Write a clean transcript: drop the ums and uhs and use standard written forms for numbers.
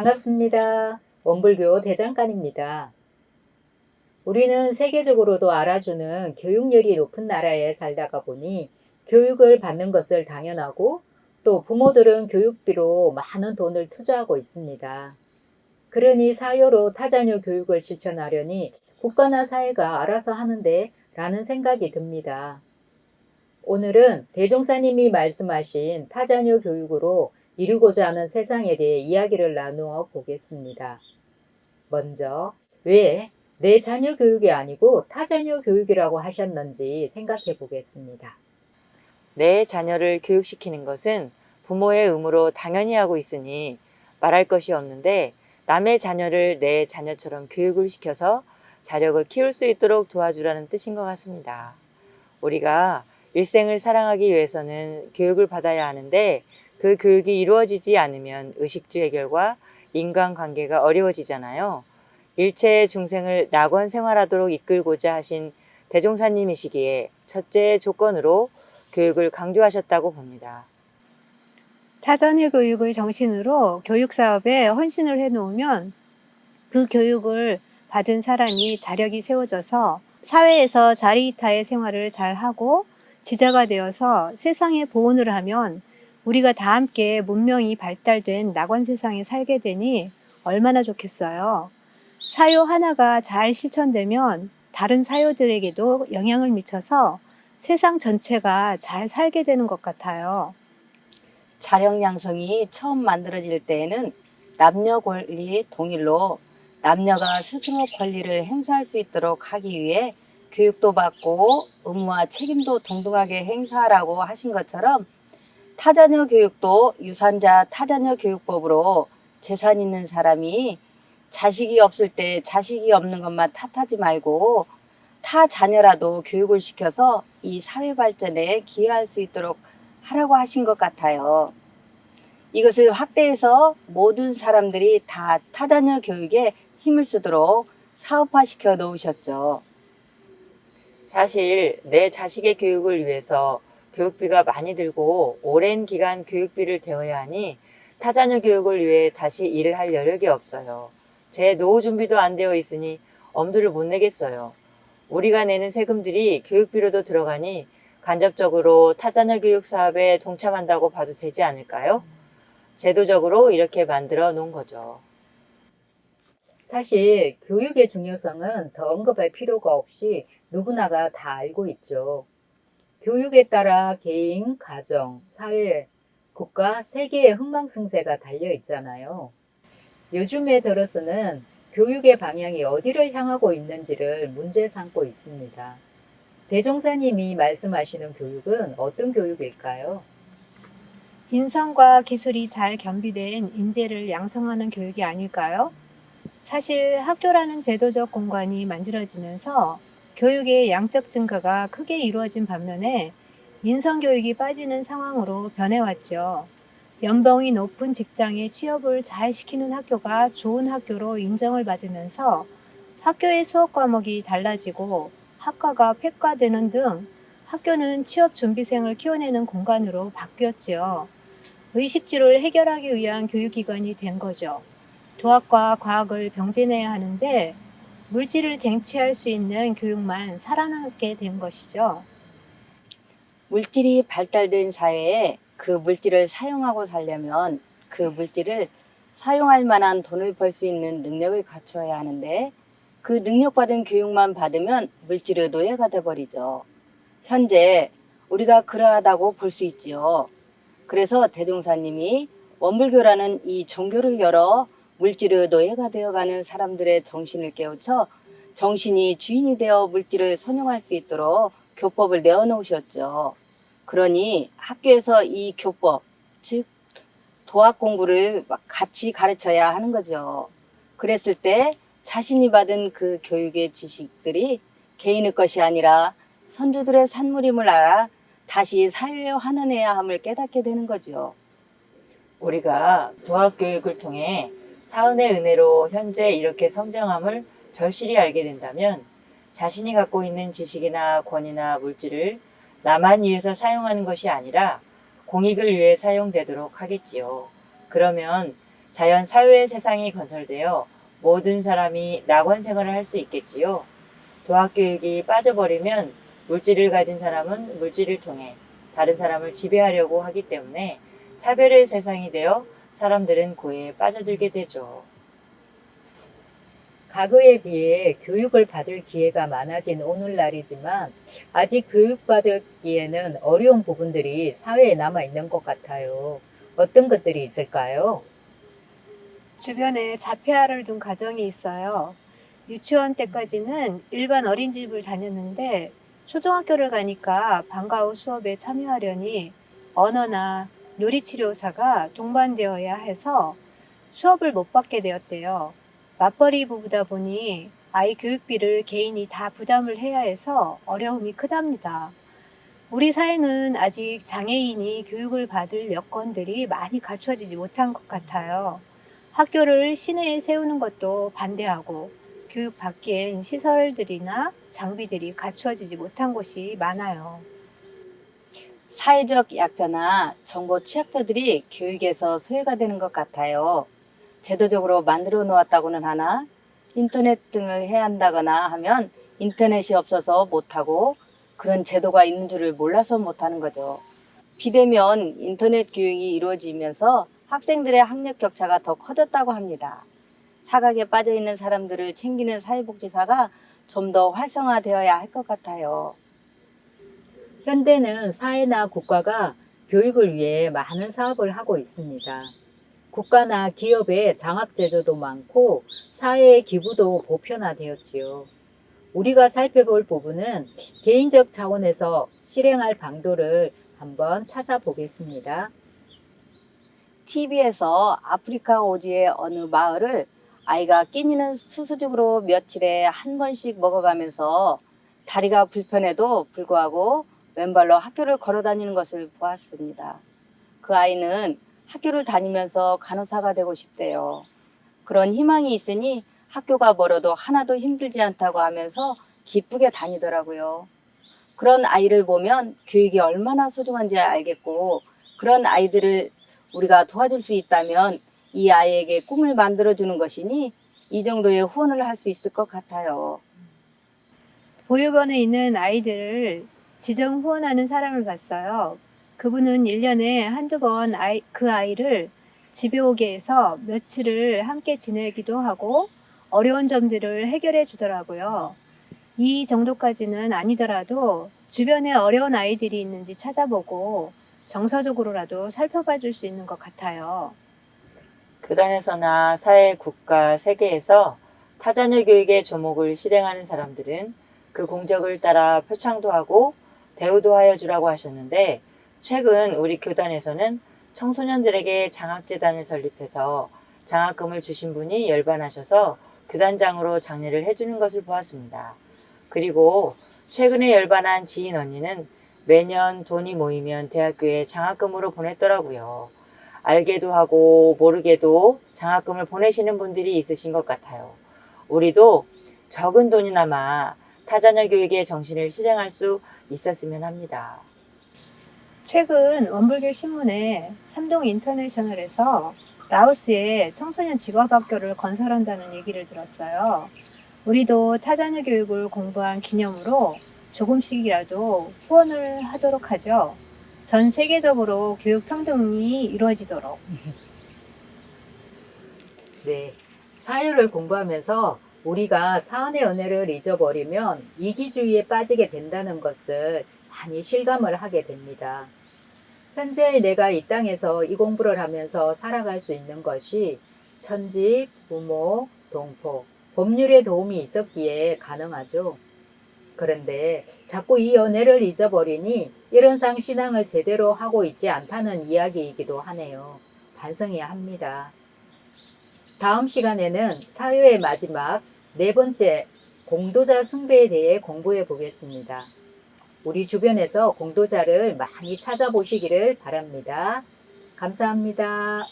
반갑습니다. 원불교 대장간입니다. 우리는 세계적으로도 알아주는 교육열이 높은 나라에 살다가 보니 교육을 받는 것을 당연하고 또 부모들은 교육비로 많은 돈을 투자하고 있습니다. 그러니 사교로 타자녀 교육을 실천하려니 국가나 사회가 알아서 하는데 라는 생각이 듭니다. 오늘은 대종사님이 말씀하신 타자녀 교육으로 이루고자 하는 세상에 대해 이야기를 나누어 보겠습니다. 먼저 왜 내 자녀 교육이 아니고 타자녀 교육이라고 하셨는지 생각해 보겠습니다. 내 자녀를 교육시키는 것은 부모의 의무로 당연히 하고 있으니 말할 것이 없는데, 남의 자녀를 내 자녀처럼 교육을 시켜서 자력을 키울 수 있도록 도와주라는 뜻인 것 같습니다. 우리가 일생을 사랑하기 위해서는 교육을 받아야 하는데, 그 교육이 이루어지지 않으면 의식주 해결과 인간관계가 어려워지잖아요. 일체의 중생을 낙원 생활하도록 이끌고자 하신 대종사님이시기에 첫째 조건으로 교육을 강조하셨다고 봅니다. 타자녀 교육을 정신으로 교육사업에 헌신을 해놓으면 그 교육을 받은 사람이 자력이 세워져서 사회에서 자리이타의 생활을 잘하고 지자가 되어서 세상에 보온을 하면 우리가 다 함께 문명이 발달된 낙원 세상에 살게 되니 얼마나 좋겠어요. 사요 하나가 잘 실천되면 다른 사요들에게도 영향을 미쳐서 세상 전체가 잘 살게 되는 것 같아요. 자력 양성이 처음 만들어질 때에는 남녀 권리 동일로 남녀가 스스로 권리를 행사할 수 있도록 하기 위해 교육도 받고 의무와 책임도 동등하게 행사하라고 하신 것처럼, 타자녀 교육도 유산자 타자녀 교육법으로 재산 있는 사람이 자식이 없을 때 자식이 없는 것만 탓하지 말고 타 자녀라도 교육을 시켜서 이 사회 발전에 기여할 수 있도록 하라고 하신 것 같아요. 이것을 확대해서 모든 사람들이 다 타자녀 교육에 힘을 쓰도록 사업화시켜 놓으셨죠. 사실 내 자식의 교육을 위해서 교육비가 많이 들고 오랜 기간 교육비를 대어야 하니 타자녀 교육을 위해 다시 일을 할 여력이 없어요. 제 노후 준비도 안 되어 있으니 엄두를 못 내겠어요. 우리가 내는 세금들이 교육비로도 들어가니 간접적으로 타자녀 교육 사업에 동참한다고 봐도 되지 않을까요? 제도적으로 이렇게 만들어 놓은 거죠. 사실 교육의 중요성은 더 언급할 필요가 없이 누구나가 다 알고 있죠. 교육에 따라 개인, 가정, 사회, 국가, 세계의 흥망승세가 달려 있잖아요. 요즘에 들어서는 교육의 방향이 어디를 향하고 있는지를 문제 삼고 있습니다. 대종사님이 말씀하시는 교육은 어떤 교육일까요? 인성과 기술이 잘 겸비된 인재를 양성하는 교육이 아닐까요? 사실 학교라는 제도적 공간이 만들어지면서 교육의 양적 증가가 크게 이루어진 반면에 인성교육이 빠지는 상황으로 변해왔죠. 연봉이 높은 직장에 취업을 잘 시키는 학교가 좋은 학교로 인정을 받으면서 학교의 수업 과목이 달라지고 학과가 폐과되는 등 학교는 취업 준비생을 키워내는 공간으로 바뀌었지요. 의식주를 해결하기 위한 교육기관이 된 거죠. 도학과 과학을 병제해야 하는데 물질을 쟁취할 수 있는 교육만 살아남게 된 것이죠. 물질이 발달된 사회에 그 물질을 사용하고 살려면 그 물질을 사용할 만한 돈을 벌 수 있는 능력을 갖춰야 하는데, 그 능력받은 교육만 받으면 물질의 노예가 돼버리죠. 현재 우리가 그러하다고 볼 수 있지요. 그래서 대종사님이 원불교라는 이 종교를 열어 물질의 노예가 되어가는 사람들의 정신을 깨우쳐 정신이 주인이 되어 물질을 선용할 수 있도록 교법을 내어놓으셨죠. 그러니 학교에서 이 교법, 즉 도학 공부를 같이 가르쳐야 하는 거죠. 그랬을 때 자신이 받은 그 교육의 지식들이 개인의 것이 아니라 선조들의 산물임을 알아 다시 사회에 환원해야 함을 깨닫게 되는 거죠. 우리가 도학교육을 통해 사은의 은혜로 현재 이렇게 성장함을 절실히 알게 된다면, 자신이 갖고 있는 지식이나 권위나 물질을 나만 위해서 사용하는 것이 아니라 공익을 위해 사용되도록 하겠지요. 그러면 자연 사회의 세상이 건설되어 모든 사람이 낙원 생활을 할 수 있겠지요. 도학교육이 빠져버리면 물질을 가진 사람은 물질을 통해 다른 사람을 지배하려고 하기 때문에 차별의 세상이 되어 사람들은 고해에 빠져들게 되죠. 과거에 비해 교육을 받을 기회가 많아진 오늘날이지만 아직 교육받기에는 어려운 부분들이 사회에 남아 있는 것 같아요. 어떤 것들이 있을까요? 주변에 자폐아를 둔 가정이 있어요. 유치원 때까지는 일반 어린이집을 다녔는데 초등학교를 가니까 방과 후 수업에 참여하려니 언어나 놀이치료사가 동반되어야 해서 수업을 못 받게 되었대요. 맞벌이 부부다 보니 아이 교육비를 개인이 다 부담을 해야 해서 어려움이 크답니다. 우리 사회는 아직 장애인이 교육을 받을 여건들이 많이 갖춰지지 못한 것 같아요. 학교를 시내에 세우는 것도 반대하고 교육받기엔 시설들이나 장비들이 갖추어지지 못한 곳이 많아요. 사회적 약자나 정보 취약자들이 교육에서 소외가 되는 것 같아요. 제도적으로 만들어 놓았다고는 하나 인터넷 등을 해야 한다거나 하면 인터넷이 없어서 못하고 그런 제도가 있는 줄을 몰라서 못하는 거죠. 비대면 인터넷 교육이 이루어지면서 학생들의 학력 격차가 더 커졌다고 합니다. 사각에 빠져 있는 사람들을 챙기는 사회복지사가 좀 더 활성화되어야 할 것 같아요. 현대는 사회나 국가가 교육을 위해 많은 사업을 하고 있습니다. 국가나 기업의 장학제도도 많고 사회의 기부도 보편화되었지요. 우리가 살펴볼 부분은 개인적 차원에서 실행할 방도를 한번 찾아보겠습니다. TV에서 아프리카 오지의 어느 마을을 아이가 끼니는 수수죽으로 며칠에 한 번씩 먹어가면서 다리가 불편해도 불구하고 왼발로 학교를 걸어 다니는 것을 보았습니다. 그 아이는 학교를 다니면서 간호사가 되고 싶대요. 그런 희망이 있으니 학교가 멀어도 하나도 힘들지 않다고 하면서 기쁘게 다니더라고요. 그런 아이를 보면 교육이 얼마나 소중한지 알겠고 그런 아이들을 우리가 도와줄 수 있다면 이 아이에게 꿈을 만들어주는 것이니 이 정도의 후원을 할 수 있을 것 같아요. 보육원에 있는 아이들을 지정 후원하는 사람을 봤어요. 그분은 1년에 한두 번 그 아이를 집에 오게 해서 며칠을 함께 지내기도 하고 어려운 점들을 해결해 주더라고요. 이 정도까지는 아니더라도 주변에 어려운 아이들이 있는지 찾아보고 정서적으로라도 살펴봐 줄 수 있는 것 같아요. 교단에서나 사회, 국가, 세계에서 타자녀 교육의 조목을 실행하는 사람들은 그 공적을 따라 표창도 하고 대우도 하여 주라고 하셨는데 최근 우리 교단에서는 청소년들에게 장학재단을 설립해서 장학금을 주신 분이 열반하셔서 교단장으로 장례를 해주는 것을 보았습니다. 그리고 최근에 열반한 지인 언니는 매년 돈이 모이면 대학교에 장학금으로 보냈더라고요. 알게도 하고 모르게도 장학금을 보내시는 분들이 있으신 것 같아요. 우리도 적은 돈이나마 타자녀 교육의 정신을 실행할 수 있었으면 합니다. 최근 원불교 신문에 삼동 인터내셔널에서 라오스에 청소년 직업학교를 건설한다는 얘기를 들었어요. 우리도 타자녀 교육을 공부한 기념으로 조금씩이라도 후원을 하도록 하죠. 전 세계적으로 교육 평등이 이루어지도록. 네, 사유를 공부하면서 우리가 사언의 은혜를 잊어버리면 이기주의에 빠지게 된다는 것을 많이 실감을 하게 됩니다. 현재의 내가 이 땅에서 이 공부를 하면서 살아갈 수 있는 것이 천지, 부모, 동포, 법률의 도움이 있었기에 가능하죠. 그런데 자꾸 이 은혜를 잊어버리니 이런상 신앙을 제대로 하고 있지 않다는 이야기이기도 하네요. 반성해야 합니다. 다음 시간에는 사회의 마지막 네 번째 공도자 숭배에 대해 공부해 보겠습니다. 우리 주변에서 공도자를 많이 찾아보시기를 바랍니다. 감사합니다.